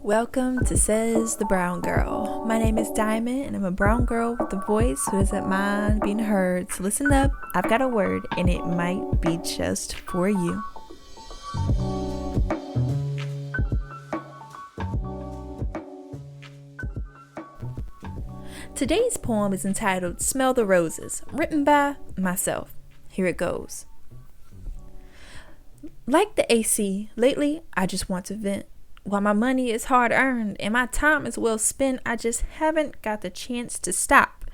Welcome to Says the Brown Girl. My name is Diamond and I'm a brown girl with a voice who doesn't mind being heard. So listen up, I've got a word and it might be just for you. Today's poem is entitled Smell the Roses, written by myself. Here it goes. Like the AC, lately I just want to vent. While my money is hard earned and my time is well spent, I just haven't got the chance to stop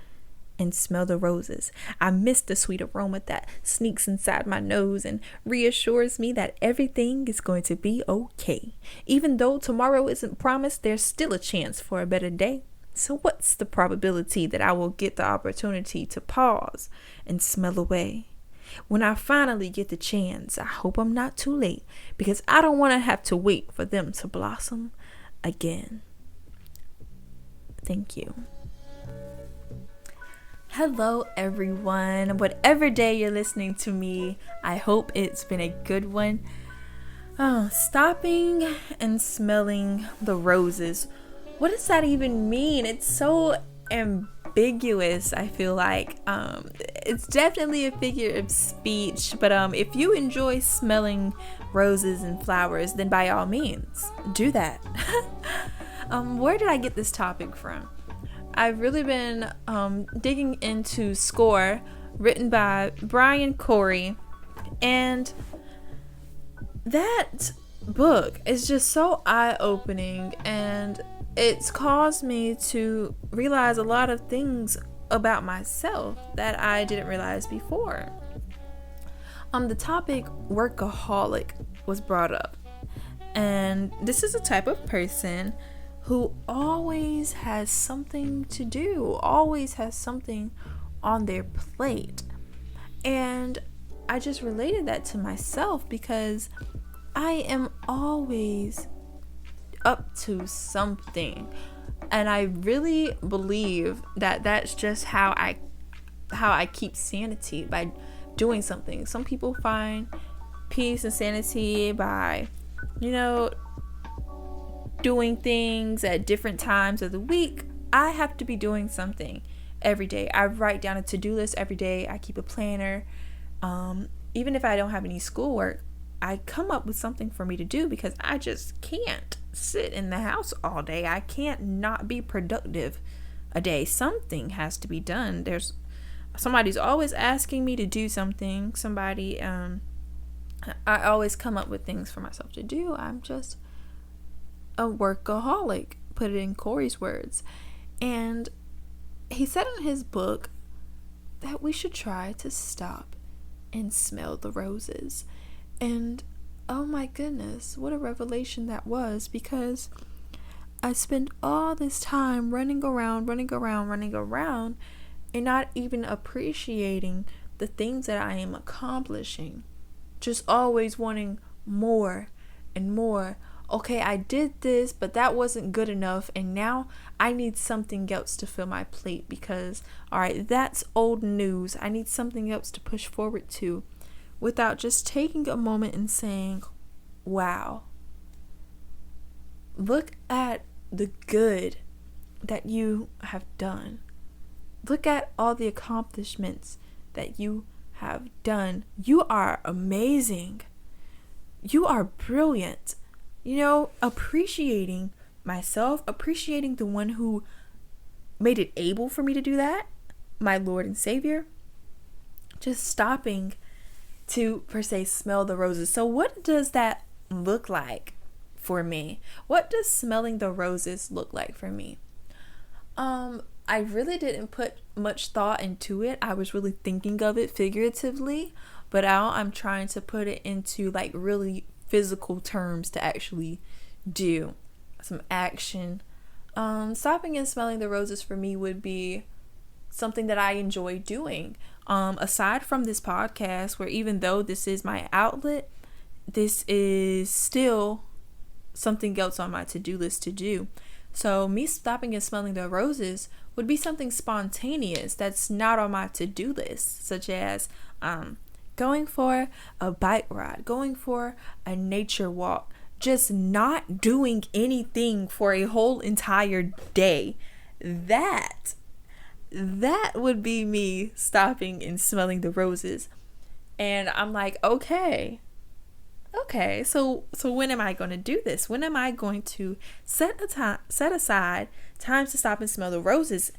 and smell the roses. I miss the sweet aroma that sneaks inside my nose and reassures me that everything is going to be okay. Even though tomorrow isn't promised, there's still a chance for a better day. So what's the probability that I will get the opportunity to pause and smell away? When I finally get the chance, I hope I'm not too late because I don't want to have to wait for them to blossom again. Thank you. Hello, everyone. Whatever day you're listening to me, I hope it's been a good one. Stopping and smelling the roses. What does that even mean? It's so ambiguous. I feel like it's definitely a figure of speech, but if you enjoy smelling roses and flowers, then by all means do that. Where did I get this topic from? I've really been digging into Score, written by Brian Corey, and that book is just so eye-opening, and it's caused me to realize a lot of things about myself that I didn't realize before. The topic workaholic was brought up, and this is a type of person who always has something to do, always has something on their plate. And I just related that to myself because I am always up to something, and I really believe that that's just how I keep sanity, by doing something. Some people find peace and sanity by doing things at different times of the week. I have to be doing something every day. I write down a to-do list every day. I keep a planner. Even if I don't have any schoolwork, I come up with something for me to do because I just can't sit in the house all day. I can't not be productive a day. Something has to be done. Somebody's always asking me to do something. I always come up with things for myself to do. I'm just a workaholic, put it in Corey's words. And he said in his book that we should try to stop and smell the roses. And oh my goodness, what a revelation that was, because I spend all this time running around and not even appreciating the things that I am accomplishing. Just always wanting more and more. Okay, I did this, but that wasn't good enough, and now I need something else to fill my plate because, alright, that's old news. I need something else to push forward to, without just taking a moment and saying, wow, look at the good that you have done. Look at all the accomplishments that you have done. You are amazing. You are brilliant. Appreciating myself, appreciating the one who made it able for me to do that, my Lord and Savior. Just stopping to, per se, smell the roses. So what does that look like for me? What does smelling the roses look like for me? I really didn't put much thought into it. I was really thinking of it figuratively, but now I'm trying to put it into like really physical terms to actually do some action. Stopping and smelling the roses for me would be something that I enjoy doing. Aside from this podcast, where even though this is my outlet, this is still something else on my to-do list to do. So me stopping and smelling the roses would be something spontaneous that's not on my to-do list, such as going for a bike ride, going for a nature walk, just not doing anything for a whole entire day. That would be me stopping and smelling the roses. And I'm like, okay, so when am I going to do this? When am I going to set aside times to stop and smell the roses?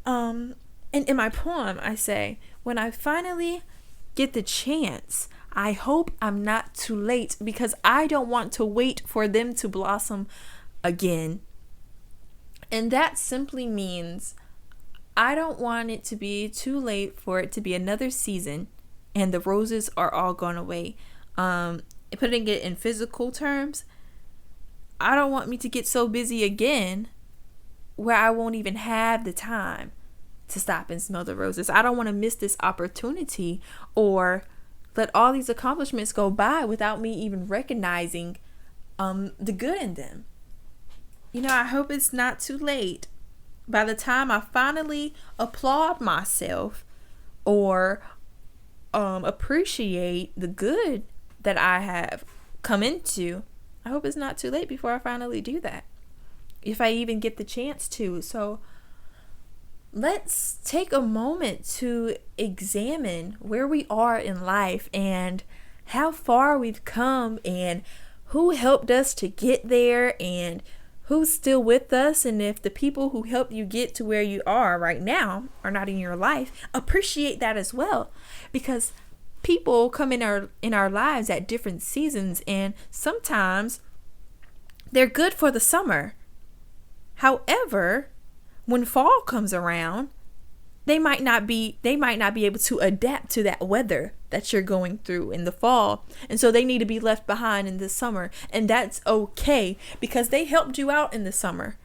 And in my poem, I say, when I finally get the chance, I hope I'm not too late, because I don't want to wait for them to blossom again. And that simply means I don't want it to be too late for it to be another season and the roses are all gone away. Putting it in physical terms, I don't want me to get so busy again where I won't even have the time to stop and smell the roses. I don't want to miss this opportunity or let all these accomplishments go by without me even recognizing the good in them. I hope it's not too late. By the time I finally applaud myself or appreciate the good that I have come into, I hope it's not too late before I finally do that, if I even get the chance to. So let's take a moment to examine where we are in life and how far we've come and who helped us to get there and who's still with us. And if the people who helped you get to where you are right now are not in your life, appreciate that as well, because people come in our lives at different seasons, and sometimes they're good for the summer. However, when fall comes around, they might not be able to adapt to that weather that you're going through in the fall, and so they need to be left behind in the summer. And that's okay, because they helped you out in the summer.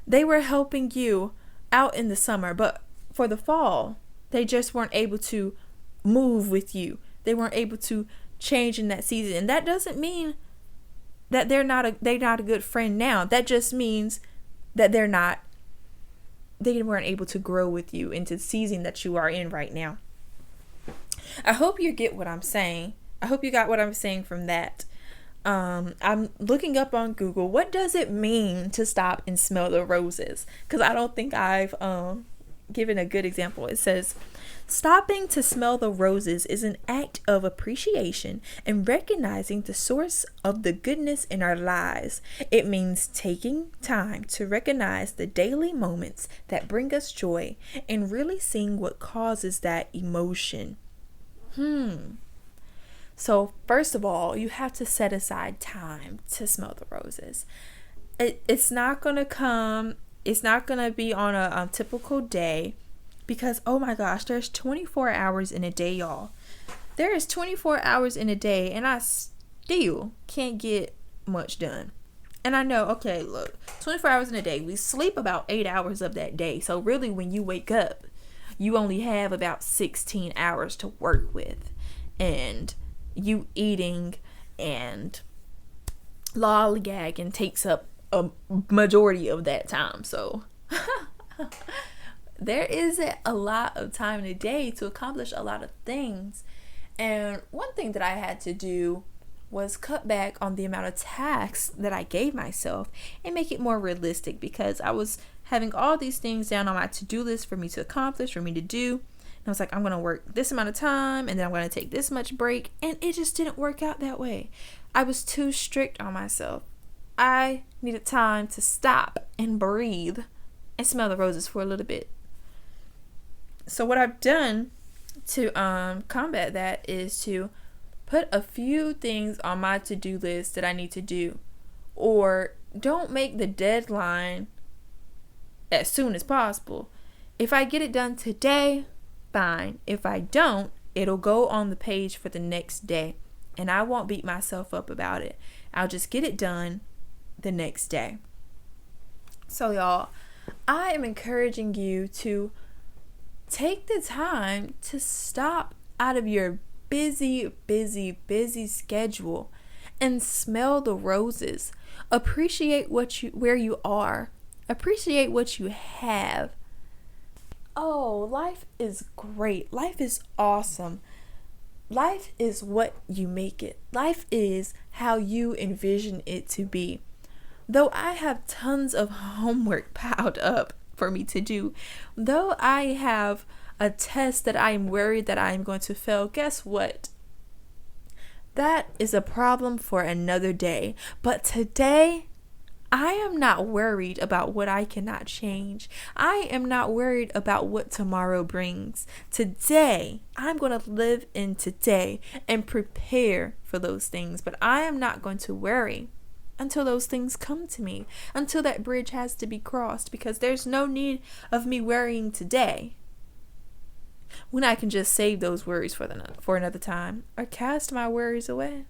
They were helping you out in the summer, but for the fall, they just weren't able to move with you. They weren't able to change in that season. And that doesn't mean that they're not a good friend now. That just means that they weren't able to grow with you into the season that you are in right now. I hope you get what I'm saying. I hope you got what I'm saying from that. I'm looking up on Google, what does it mean to stop and smell the roses? Because I don't think I've given a good example. It says, stopping to smell the roses is an act of appreciation and recognizing the source of the goodness in our lives. It means taking time to recognize the daily moments that bring us joy and really seeing what causes that emotion. So first of all, you have to set aside time to smell the roses. It's not going to be on a typical day. Because, oh my gosh, there's 24 hours in a day, y'all. There is 24 hours in a day, and I still can't get much done. And I know, okay, look, 24 hours in a day. We sleep about 8 hours of that day. So really, when you wake up, you only have about 16 hours to work with. And you eating and lollygagging takes up a majority of that time. So there isn't a lot of time in a day to accomplish a lot of things. And one thing that I had to do was cut back on the amount of tasks that I gave myself and make it more realistic, because I was having all these things down on my to-do list for me to accomplish, for me to do. And I was like, I'm going to work this amount of time and then I'm going to take this much break. And it just didn't work out that way. I was too strict on myself. I needed time to stop and breathe and smell the roses for a little bit. So what I've done to combat that is to put a few things on my to-do list that I need to do, or don't make the deadline as soon as possible. If I get it done today, fine. If I don't, it'll go on the page for the next day, and I won't beat myself up about it. I'll just get it done the next day. So y'all, I am encouraging you to take the time to stop out of your busy schedule and smell the roses. Appreciate where you are. Appreciate what you have. Oh, life is great. Life is awesome. life is what you make it. Life is how you envision it to be. Though I have tons of homework piled up for me to do, though I have a test that I am worried that I am going to fail, guess what? That is a problem for another day. But today, I am not worried about what I cannot change. I am not worried about what tomorrow brings. Today, I'm going to live in today and prepare for those things. But I am not going to worry until those things come to me, until that bridge has to be crossed, because there's no need of me worrying today when I can just save those worries for another time or cast my worries away.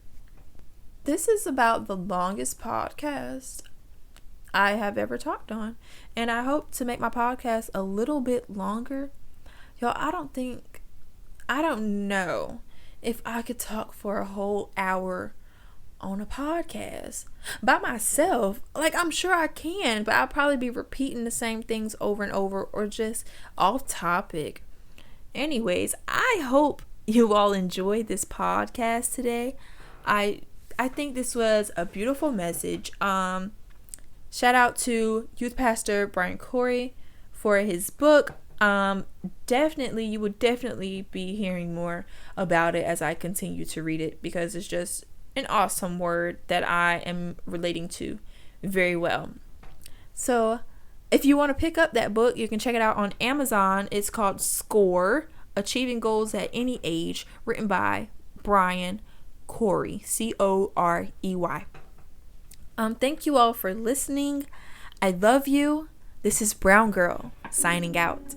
This is about the longest podcast I have ever talked on, and I hope to make my podcast a little bit longer. Y'all, I don't know if I could talk for a whole hour on a podcast by myself. Like, I'm sure I can, but I'll probably be repeating the same things over and over or just off topic. Anyways, I hope you all enjoyed this podcast today. I think this was a beautiful message. Shout out to Youth Pastor Brian Corey for his book. You would definitely be hearing more about it as I continue to read it, because it's just an awesome word that I am relating to very well. So if you want to pick up that book, you can check it out on Amazon. It's called SCORE, Achieving Goals at Any Age, written by Brian Corey, Corey. Thank you all for listening. I love you. This is Brown Girl signing out.